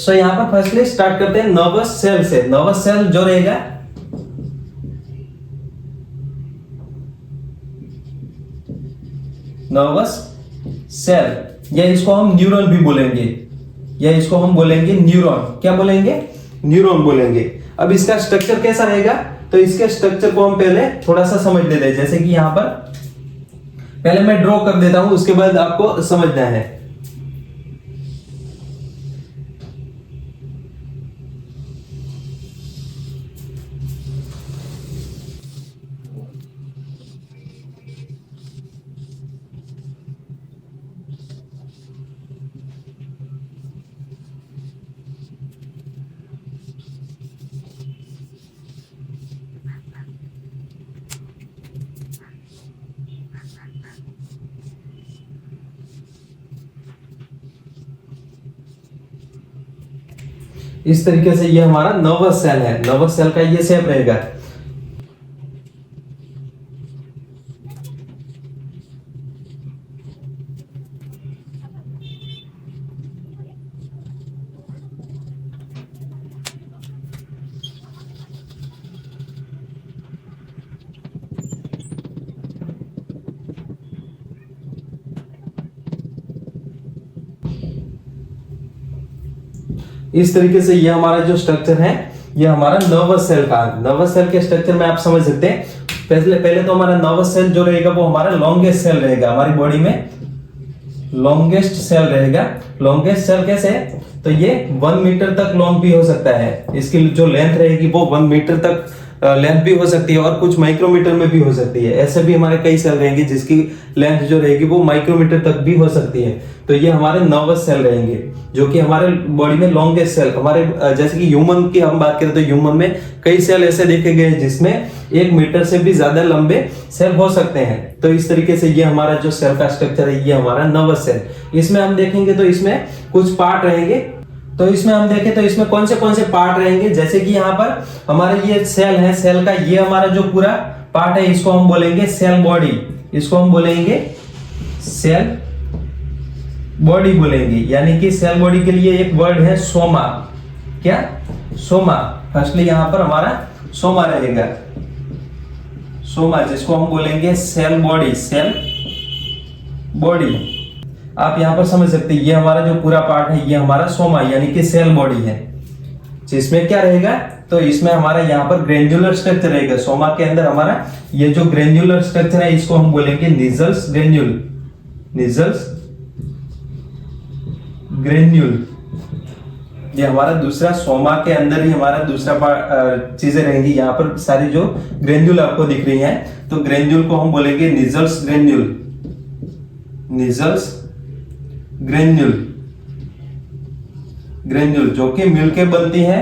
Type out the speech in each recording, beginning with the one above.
सो यहाँ पर firstly start करते हैं नर्वस सेल से। नर्वस सेल जो रहेगा नर्वस सेल, या इसको हम न्यूरॉन भी बोलेंगे, या इसको हम बोलेंगे न्यूरॉन। क्या बोलेंगे? न्यूरॉन बोलेंगे। अब इसका स्ट्रक्चर कैसा रहेगा? तो इसके स्ट्रक्चर को हम पहले थोड़ा सा समझ लेते हैं। जैसे कि यहां पर पहले मैं ड्रॉ कर देता हूं, उसके बाद आपको समझना है। इस तरीके से ये हमारा नर्वस सेल है। नर्वस सेल का ये शेप रहेगा। इस तरीके से ये हमारा जो स्ट्रक्चर है, ये हमारा नर्वस सेल का। नर्वस सेल के स्ट्रक्चर में आप समझ सकते हैं। पहले तो हमारा नर्वस सेल जो रहेगा वो हमारा लॉन्गेस्ट सेल रहेगा। हमारी बॉडी में लॉन्गेस्ट सेल रहेगा। लॉन्गेस्ट सेल कैसे है? तो ये 1 मीटर तक लॉन्ग भी हो सकता है। इसकी जो लेंथ रहेगी वो 1 मीटर तक लेंथ भी हो सकती है, और कुछ माइक्रोमीटर में भी हो सकती है। ऐसे भी हमारे कई सेल रहेंगे जिसकी लेंथ जो रहेगी वो माइक्रोमीटर तक भी हो सकती है। तो ये हमारे नर्वस सेल रहेंगे, जो कि हमारे बॉडी में लॉन्गेस्ट सेल। हमारे जैसे कि ह्यूमन की हम बात करें तो ह्यूमन में कई सेल ऐसे देखे गए जिसमें 1 मीटर से भी ज्यादा लंबे सेल हो सकते हैं। तो इस तरीके से ये हमारा जो सेल का स्ट्रक्चर है, ये हमारा नर्वस सेल। इसमें हम देखेंगे तो इसमें कुछ पार्ट रहेंगे। तो इसमें हम देखें तो इसमें कौन से पार्ट रहेंगे। जैसे कि यहाँ पर हमारे ये सेल है, सेल का ये हमारा जो पूरा पार्ट है, इसको हम बोलेंगे सेल बॉडी। इसको हम बोलेंगे सेल बॉडी बोलेंगे। यानी कि सेल बॉडी के लिए एक वर्ड है सोमा। क्या? सोमा। फर्स्टली यहां पर हमारा सोमा रहेगा। सोमा, जिसको हम बोलेंगे सेल बॉडी। सेल बॉडी आप यहां पर समझ सकते हैं। ये हमारा जो पूरा पार्ट है, ये हमारा सोमा यानी कि सेल बॉडी है। जिसमें क्या रहेगा? तो इसमें हमारा यहाँ पर ग्रेन्युलर स्ट्रक्चर रहेगा। सोमा के अंदर हमारा ये जो ग्रेन्युलर स्ट्रक्चर है, इसको हम बोलेंगे निजल्स ग्रेन्यूल। निजल्स ग्रेन्यूल, ये हमारा दूसरा सोमा के अंदर ही हमारा दूसरा चीजें रहेंगी। यहाँ पर सारी जो ग्रेन्यूल आपको दिख रही हैं, तो ग्रेन्यूल को हम बोलेंगे निजल्स ग्रेन्यूल। निजल्स ग्रेन्यूल, ग्रेन्यूल जो कि मिलके बनती है।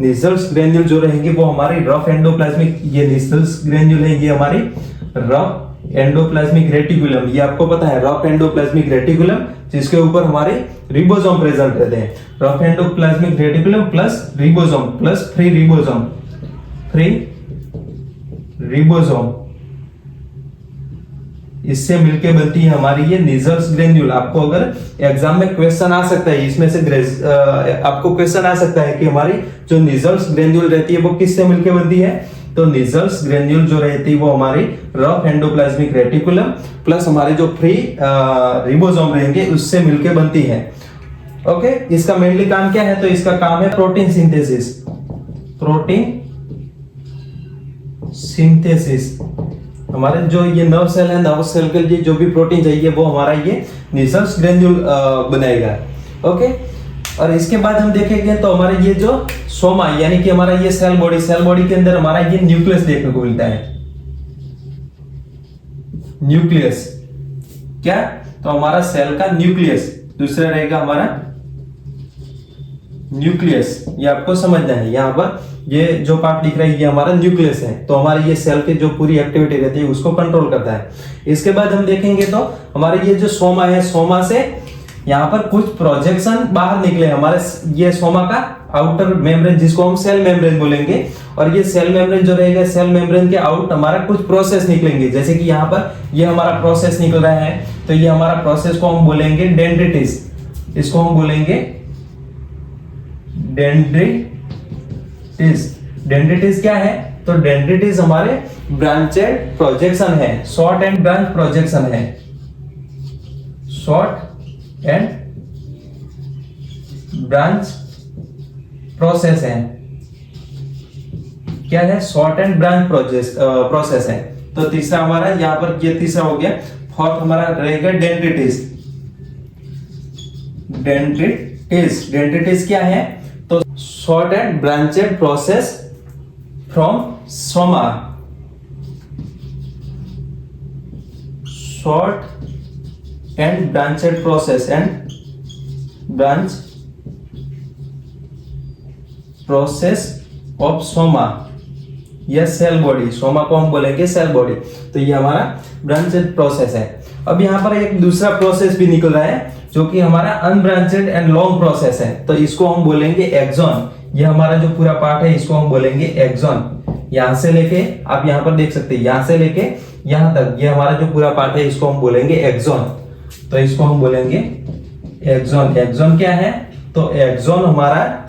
निजल्स ग्रेन्यूल जो रहेंगी वो हमारी रफ एंडोप्लाज्मिक, ये निजल्स ग्रेन्यूल है, ये हमारी रफ एंडोप्लाज्मिक रेटिकुलम। ये आपको पता है रफ एंडोप्लाज्मिक रेटिकुलम, जिसके ऊपर हमारे रिबोसोम प्रेजेंट रहते हैं। Rough endoplasmic reticulum plus ribosome plus free ribosome. Free ribosome, इससे मिलके बनती है हमारी ये निजल्स ग्रेन्यूल। आपको अगर एग्जाम में क्वेश्चन आ सकता है, इसमें से आपको क्वेश्चन आ सकता है कि हमारी जो निजल्स ग्रेन्यूल रहती है वो किससे मिलके बनती है। तो निजल्स ग्रेन्यूल जो रहती है वो हमारी रफ एंडोप्लाज्मिक रेटिकुलम प्लस हमारे जो फ्री रिबोसोम रहेंगे उससे मिलके बनती है। ओके, इसका मेनली काम क्या है? तो इसका काम है प्रोटीन सिंथेसिस। Protein synthesis. हमारे जो ये नर्व सेल है, नर्व सेल के लिए जो भी प्रोटीन चाहिए वो हमारा ये निजल्स ग्रेन्यूल बनाएगा। ओके, और इसके बाद हम देखेंगे तो हमारे ये जो सोमा यानी कि हमारा ये सेल बॉडी, सेल बॉडी के अंदर हमारा ये न्यूक्लियस देखने को मिलता है। न्यूक्लियस क्या? तो हमारा सेल का न्यूक्लियस। दूसरा रहेगा हमारा न्यूक्लियस। ये आपको समझना है। यहाँ पर ये जो पार्ट दिख रहा है ये हमारा न्यूक्लियस है। तो हमारे ये सेल की जो पूरी एक्टिविटी रहती है उसको कंट्रोल करता है। इसके बाद हम देखेंगे तो हमारे ये जो सोमा है, सोमा से यहाँ पर कुछ प्रोजेक्शन बाहर निकले। हमारे ये सोमा का आउटर मेम्ब्रेन, जिसको हम सेल मेम्ब्रेन बोलेंगे, और ये सेल मेम्ब्रेन जो रहेगा, सेल मेम्ब्रेन के आउट हमारा कुछ प्रोसेस निकलेंगे। जैसे कि यहाँ पर ये हमारा प्रोसेस निकल रहा है, तो ये हमारा प्रोसेस को हम बोलेंगे डेंड्रिटिस। इसको हम बोलेंगे डेंड्रिटिस। डेंड्रिटिस क्या है? तो डेंड्रिटिस हमारे ब्रांचेड प्रोजेक्शन है, शॉर्ट एंड ब्रांच प्रोजेक्शन है, शॉर्ट एंड ब्रांच प्रोसेस है। क्या है? शॉर्ट एंड ब्रांच प्रोसेस है। तो तीसरा हमारा यहां पर ये तीसरा हो गया। फोर्थ हमारा रहेगा डेंड्रिटिस। डेंड्रिटिस, डेंड्रिटिस क्या है? तो short and branched process from Soma, short and branched process and branch process of Soma या सेल बॉडी। सोमा को हम बोलेंगे सेल बॉडी। तो ये हमारा ब्रांचेड प्रोसेस है। अब यहाँ पर एक दूसरा प्रोसेस भी निकल रहा है जो कि हमारा अनब्रांचेड एंड लॉन्ग प्रोसेस है। तो इसको हम बोलेंगे एक्सॉन। ये हमारा जो पूरा पार्ट है इसको हम बोलेंगे एक्सॉन। यहां से लेके आप यहां पर देख सकते हैं, यहां से लेके यहां तक ये हमारा जो पूरा पार्ट है इसको हम बोलेंगे एक्सॉन। तो इसको हम बोलेंगे एक्सॉन। एक्सॉन क्या है? तो एक्सॉन हमारा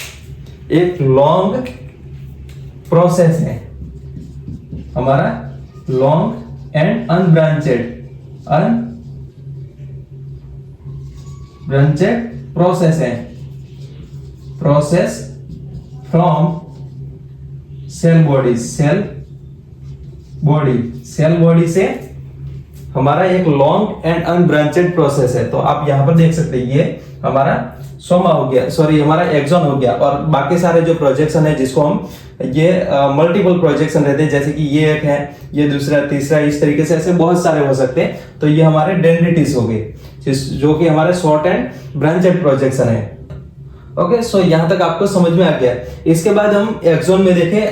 एक लॉन्ग प्रोसेस है, हमारा लॉन्ग एंड अनब्रांचेड प्रोसेस है, process from cell body. Cell body से हमारा एक लॉन्ग एंड अनब्रांचेड प्रोसेस है। तो आप यहां पर देख सकते हैं ये हमारा सोमा हो गया, सॉरी हमारा एक्सॉन हो गया। और बाकी सारे जो प्रोजेक्शन है जिसको हम ये मल्टीपल प्रोजेक्शन रहते हैं, जैसे कि ये एक है, ये दूसरा, तीसरा, इस तरीके से ऐसे बहुत सारे हो सकते हैं। तो ये हमारे डेंड्रिटिस हो गए जो कि हमारे शॉर्ट एंड ब्रांचेड प्रोजेक्शन है। ओके, सो यहां तक आपको समझ में आ गया। इसके बाद हम एक्सॉन में देखें,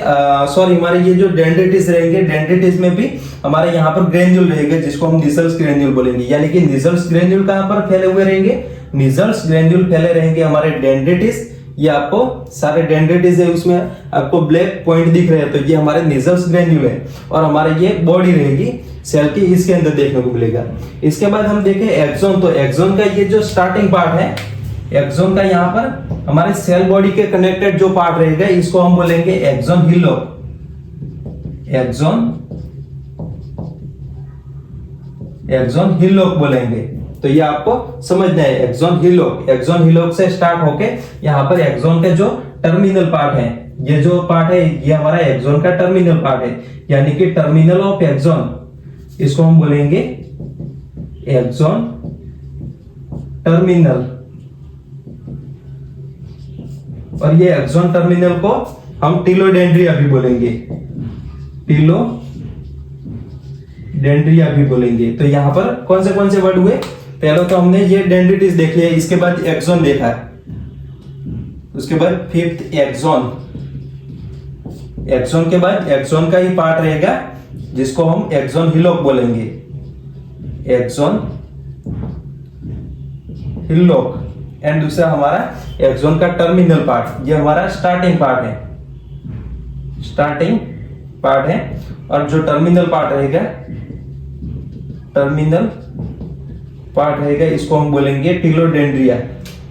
सॉरी हमारे ये जो डेंड्रिटिस रहेंगे, डेंड्रिटिस में भी हमारे यहाँ पर ग्रेन्यूल रहेंगे जिसको हम निसल्स ग्रेन्यूल बोलेंगे। यानी कि निसल्स ग्रेन्यूल कहां पर फैले हुए रहेंगे? निसल्स ग्रेन्यूल फैले रहेंगे हमारे डेंड्रिटिस। ये आपको सारे डेंड्रिटिस है, उसमें आपको ब्लैक पॉइंट दिख रहे हैं, तो ये हमारे निसल्स ग्रेन्यूल है। और हमारे ये बॉडी रहेगी सेल की, इसके अंदर देखने को मिलेगा। इसके बाद हम देखें एक्सॉन। तो एक्सॉन का ये जो स्टार्टिंग पार्ट है, एक्सॉन का यहाँ पर हमारे सेल बॉडी के कनेक्टेड जो पार्ट रहेगा इसको हम बोलेंगे एक्सॉन हिलोक। एक्सॉन हिलोक बोलेंगे। तो ये आपको समझना है, एक्सॉन हिलोक। एक्सॉन हिलोक से स्टार्ट होके यहाँ पर एक्सॉन के जो टर्मिनल पार्ट है, ये जो पार्ट है ये हमारा एक्सॉन का टर्मिनल पार्ट है, यानी कि टर्मिनल ऑफ एक्सॉन। इसको हम बोलेंगे एक्सॉन टर्मिनल। और ये एक्सॉन टर्मिनल को हम टीलोडेंड्रिया भी बोलेंगे, टीलोडेंड्रिया भी बोलेंगे। तो यहां पर कौन से वर्ड हुए? पहले तो हमने ये डेंड्रिटिस देख लिया, इसके बाद एक्सॉन देखा है, उसके बाद फिफ्थ एक्सॉन। एक्सॉन के बाद एक्सॉन का ही पार्ट रहेगा जिसको हम एक्सॉन हिलोक बोलेंगे, एक्सॉन हिलोक। एंड दूसरा हमारा एक्सॉन का टर्मिनल पार्ट, ये हमारा स्टार्टिंग पार्ट है। और जो टर्मिनल पार्ट रहेगा इसको हम बोलेंगे टीलोडेंड्रिया।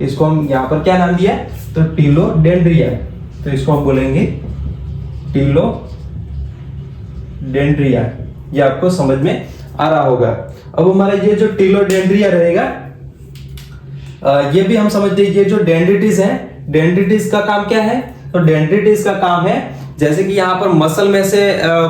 इसको हम यहां पर क्या नाम दिया? तो टीलोडेंड्रिया। तो इसको हम बोलेंगे टीलोडेंड्रिया। ये आपको समझ में आ रहा होगा। अब हमारा ये जो टीलोडेंड्रिया रहेगा, ये भी हम समझते हैं। ये जो डेंड्रिटिस है, डेंड्रिटिस का काम क्या है? तो डेंड्रिटिस का काम है जैसे कि यहाँ पर मसल में से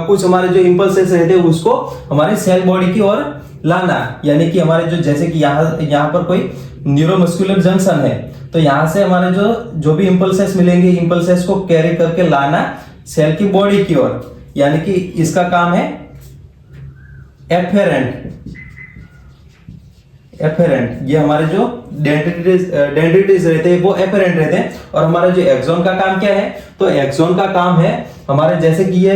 कुछ हमारे जो इंपल्सेस रहते हैं उसको हमारे सेल बॉडी की ओर लाना। यानी कि हमारे जो जैसे कि यहाँ पर कोई न्यूरोमस्कुलर जंक्शन है, तो यहाँ से हमारे जो भी इंपल्सेस मिलेंगे, इंपल्सेस को कैरी करके लाना सेल की बॉडी की ओर। यानी कि इसका काम है एफेरेंट। ये हमारे जो डेंड्रिटिस रहते हैं वो एफेरेंट रहते हैं। और हमारा जो एक्सॉन का काम क्या है? तो एक्सॉन का काम है हमारे जैसे कि ये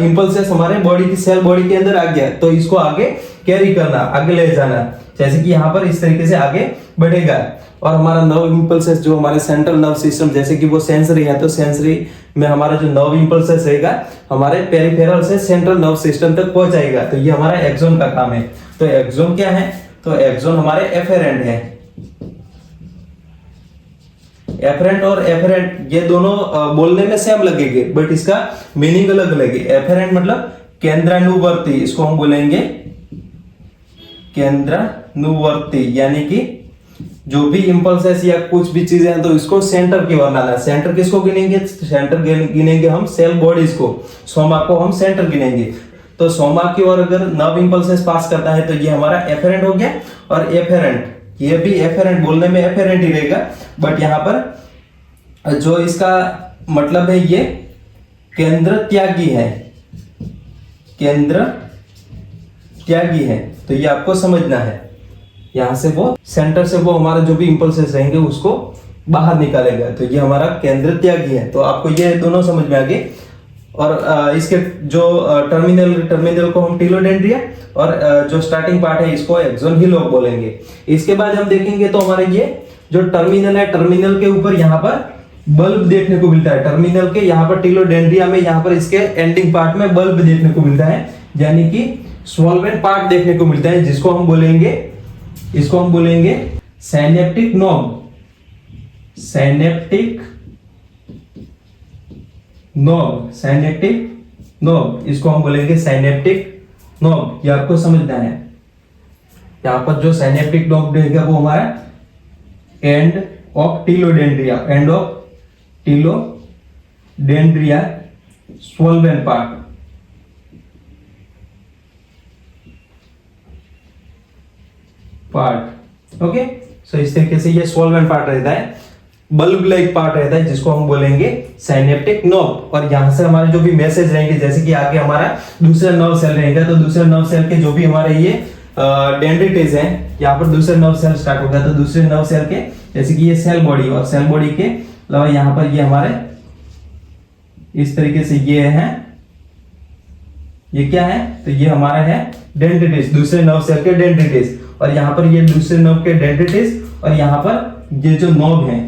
इंपल्सेस हमारे बॉडी की सेल बॉडी के अंदर आ गया, तो इसको आगे कैरी करना, आगे ले जाना। जैसे कि यहाँ पर इस तरीके से आगे बढ़ेगा। और हमारा नर्व इंपल्सेस जो हमारे सेंट्रल नर्व सिस्टम, जैसे कि वो सेंसरी है, तो सेंसरी में हमारा जो नर्व इंपल्सेस रहेगा हमारे पेरिफेरल से सेंट्रल नर्व सिस्टम तक पहुंचाएगा। तो ये हमारा एक्सॉन का काम है। तो एक्सॉन क्या है? तो एक्सॉन हमारे एफेरेंट है। एफरेंट और एफरेंट ये दोनों बोलने में सेम लगेंगे, बट इसका मीनिंग अलग अलग है। एफरेंट मतलब केंद्रानुवर्ती, इसको हम बोलेंगे केंद्रानुवर्ती, यानी कि जो भी इंपल्सेस या कुछ भी चीजें हैं तो इसको सेंटर की ओर लाना है। सेंटर किसको गिनेंगे? सेंटर गिनेंगे हम सेल बॉडीज को, सोमा को हम सेंटर गिनेंगे। तो सोमा की ओर अगर नर्व इंपल्सेस पास करता है तो ये हमारा एफेरेंट हो गया। और एफेरेंट, ये भी एफेरेंट, बोलने में एफेरेंट ही रहेगा, बट यहां पर जो इसका मतलब है ये केंद्र त्यागी है, केंद्र त्यागी है। तो ये आपको समझना है, यहां से वो सेंटर से वो हमारा जो भी इंपल्सेस रहेंगे उसको बाहर निकालेगा, तो ये हमारा केंद्र त्यागी है। तो आपको ये दोनों समझ में आ गए। और इसके जो टर्मिनल को हम टीलोडेंड्रिया और जो स्टार्टिंग पार्ट है इसको एक्सोन हिलोक बोलेंगे। इसके बाद हम देखेंगे तो हमारे ये जो टर्मिनल है, टर्मिनल के ऊपर यहाँ पर बल्ब देखने को मिलता है। टर्मिनल के यहाँ पर टीलोडेंड्रिया में यहाँ पर इसके एंडिंग पार्ट में बल्ब देखने को मिलता है, यानी कि सॉल्वेंट पार्ट देखने को मिलता है, जिसको हम बोलेंगे, इसको हम बोलेंगे synaptic knob, synaptic knob, synaptic knob, इसको हम बोलेंगे साइनेप्टिक नोब। ये आपको समझना है। यहां पर जो साइनेप्टिक नोब रहेगा वो हमारा end of telodendria, end of telodendria solvent part, okay. So इस तरीके से ये सॉल्वेंट पार्ट रहता है, बल्ब लाइक पार्ट रहता है, जिसको हम बोलेंगे साइनेप्टिक नोब। और यहां से हमारे जो भी मैसेज रहेंगे, जैसे कि आगे हमारा दूसरा नर्व सेल रहेगा, तो दूसरे नर्व सेल के जो भी हमारे ये डेंड्रिटिस हैं, यहाँ पर दूसरे नर्व सेल स्टार्ट होगा, तो दूसरे नर्व सेल के जैसे कि ये सेल बॉडी, और सेल बॉडी के अलावा यहाँ पर ये हमारे इस तरीके से ये है, ये क्या है? तो ये हमारा है डेंड्रिटिस, दूसरे नर्व सेल के डेंड्रिटिस। और यहाँ पर ये दूसरे नर्व के डेंड्रिटिस, और यहाँ पर ये जो नोब है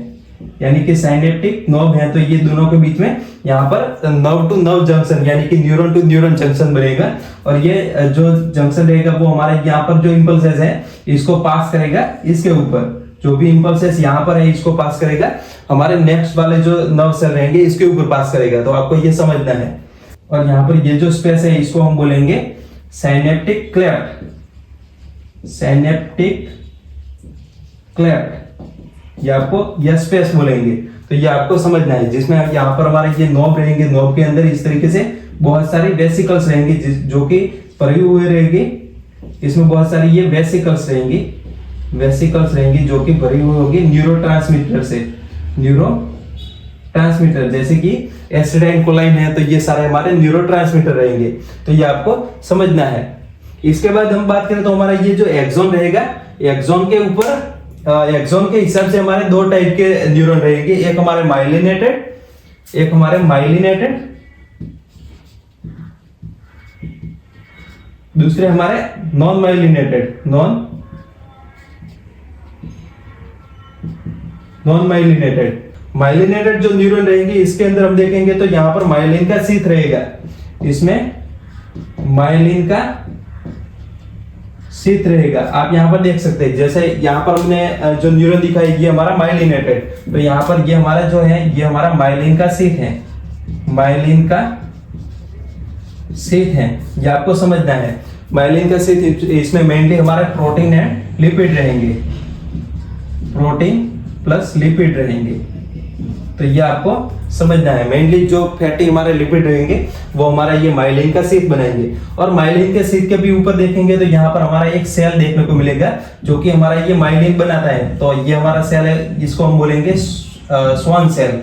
यानी कि साइनेप्टिक नोब है, तो ये दोनों के बीच में यहाँ पर नर्व टू नर्व जंक्शन यानी कि न्यूरॉन टू न्यूरॉन जंक्शन बनेगा। और ये जो जंक्शन रहेगा वो हमारे यहाँ पर जो इंपल्सेस है इसको पास करेगा, इसके ऊपर जो भी इंपल्सेस यहाँ पर है इसको पास करेगा, हमारे नेक्स्ट वाले जो नर्व सेल रहेंगे इसके ऊपर पास करेगा। तो आपको ये समझना है। और यहाँ पर ये जो स्पेस है इसको हम बोलेंगे साइनेप्टिक क्लेफ्ट, साइनेप्टिक क्लेफ्ट, ये आपको यह स्पेस बोलेंगे। तो ये आपको समझना है, जिसमें यहाँ पर हमारे ये नोब रहेंगे, नोब के अंदर इस तरीके से बहुत सारी वेसिकल्स रहेंगी जो कि भरी हुए रहेंगी। इसमें बहुत सारी ये वेसिकल्स रहेंगी, वेसिकल्स रहेंगी जो कि भरी हुई होगी न्यूरोट्रांसमीटर से, न्यूरोट्रांसमीटर जैसे कि एसिटाइल कोलाइन है, तो ये सारे हमारे न्यूरोट्रांसमीटर रहेंगे। तो ये आपको समझना है। इसके बाद हम बात करें तो हमारा ये जो एक्सोन रहेगा, एक्सोन के ऊपर एक्सोन के हिसाब से हमारे दो टाइप के न्यूरॉन रहेंगे, एक हमारे माइलिनेटेड, एक हमारे माइलिनेटेड, दूसरे हमारे non myelinated, non myelinated. Myelinated जो न्यूरॉन रहेंगे इसके अंदर हम देखेंगे तो यहां पर माइलिन का शीथ रहेगा, इसमें माइलिन का शीथ रहेगा। आप यहां पर देख सकते हैं, जैसे यहां पर हमने जो न्यूरॉन दिखाई ये हमारा माइलिनेटेड, तो यहां पर ये हमारा जो है ये हमारा माइलिन का शीथ है, माइलिन का शीथ है, ये आपको समझना है। माइलिन का शीथ, इसमें मेनली हमारा प्रोटीन एंड लिपिड रहेंगे, प्रोटीन प्लस लिपिड रहेंगे। तो ये आपको समझना है। मेनली जो फैटी हमारे लिपिड रहेंगे वो हमारा ये माइलिन का शीथ बनाएंगे। और माइलिन के शीथ के भी ऊपर देखेंगे तो यहाँ पर हमारा एक सेल देखने को मिलेगा जो कि हमारा ये माइलिन बनाता है। तो ये हमारा सेल है, इसको हम बोलेंगे स्वान सेल,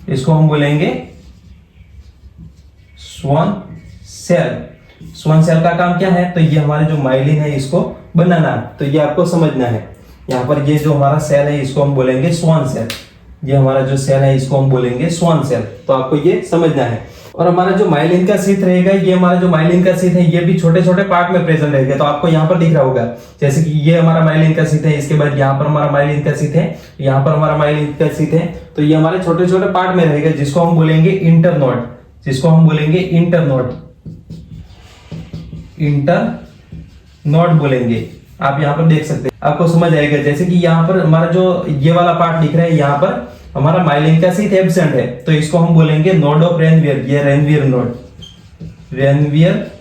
इसको हम बोलेंगे स्वान सेल। स्वान सेल का काम क्या है? तो ये हमारे जो माइलिन है इसको बनाना। तो ये आपको समझना है। यहाँ पर ये जो हमारा सेल है इसको हम बोलेंगे स्वान सेल, ये हमारा जो सेल है इसको हम बोलेंगे स्वान सेल। तो आपको ये समझना है। और हमारा जो माइलिन का शीथ रहेगा, ये हमारा जो माइलिन का शीथ है ये भी छोटे छोटे पार्ट में प्रेजेंट रहेगा। तो आपको यहाँ पर दिख रहा होगा, जैसे कि ये हमारा माइलिन का शीथ है, इसके बाद यहाँ पर हमारा माइलिन का शीथ है, यहाँ पर हमारा माइलिन का शीथ है। तो ये हमारे छोटे छोटे पार्ट में रहेगा जिसको हम बोलेंगे इंटरनोड, जिसको हम बोलेंगे इंटरनोड, इंटरनोड बोलेंगे। आप यहाँ पर देख सकते हैं, आपको समझ आएगा। जैसे कि यहाँ पर हमारा जो ये वाला पार्ट दिख रहा है, यहाँ पर हमारा माइलिन का शीथ एब्सेंट है, तो इसको हम बोलेंगे नोड ऑफ रेनवियर। ये रेनवियर नोड, रेनवियर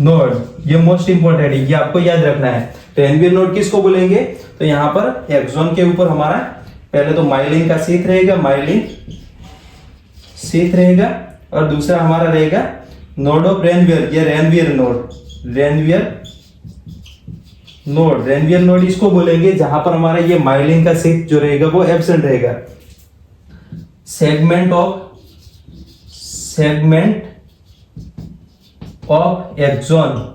नोड, ये मोस्ट इंपोर्टेंट है, ये आपको याद रखना है। रेनवियर नोड किसको बोलेंगे? तो यहाँ पर एक्सॉन के ऊपर हमारा पहले तो माइलिन का शीथ रहेगा, माइलिन शीथ रहेगा, और दूसरा हमारा रहेगा नोड ऑफ रेनवियर, ये Ranvier node, Ranvier node. Ranvier node इसको बोलेंगे जहां पर हमारा ये माइलिन का शीथ जो रहेगा वो एब्सेंट रहेगा। Segment of axon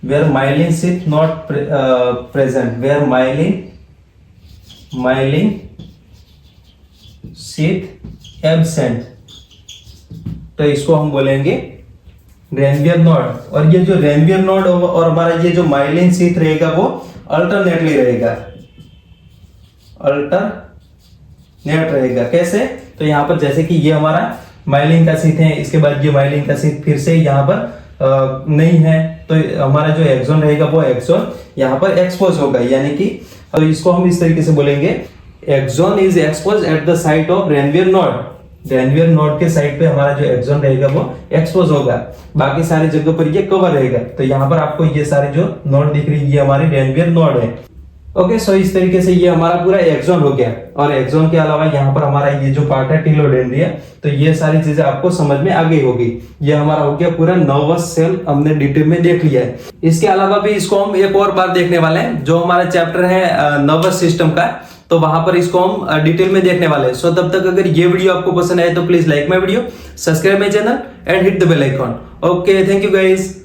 where myelin sheath not present, where myelin sheath absent, तो इसको हम बोलेंगे रेनवियर नोड। और ये जो रेनवियर नोड और हमारा ये जो माइलिन शीथ रहेगा वो अल्टरनेटली रहेगा, अल्टरनेट रहेगा। कैसे? तो यहाँ पर जैसे कि ये हमारा माइलिन का शीथ है, इसके बाद ये माइलिन का शीथ फिर से यहाँ पर नहीं है, तो हमारा जो एक्सॉन रहेगा वो एक्सॉन यहाँ पर एक्सपोज होगा, यानी कि तो इसको हम इस तरीके से बोलेंगे, axon is expose at the site of Ranvier node. Ranvier node के साइड पे हमारा जो एक्सॉन रहेगा वो एक्सपोज होगा, बाकी सारी जगह पर ये कवर रहेगा। तो यहाँ पर आपको ये सारे जो नोड दिख रही है ये हमारी रेनवियर नोड है। ओके, सो इस तरीके से ये हमारा पूरा एक्सॉन हो गया। और एक्सॉन के अलावा यहाँ पर हमारा ये जो पार्ट है टिलोडेंड्रिया, तो ये सारी चीजें आपको समझ में आ गई होगी। ये हमारा हो गया पूरा नर्वस सेल, हमने डिटेल में देख लिया है। इसके अलावा भी इसको हम एक और बार देखने वाले हैं, जो हमारा चैप्टर है नर्वस सिस्टम का, तो वहां पर इसको हम डिटेल में देखने वाले हैं। सो तब तक अगर ये वीडियो आपको पसंद आए तो please like my video, subscribe my channel and hit the bell icon. Okay, thank you guys.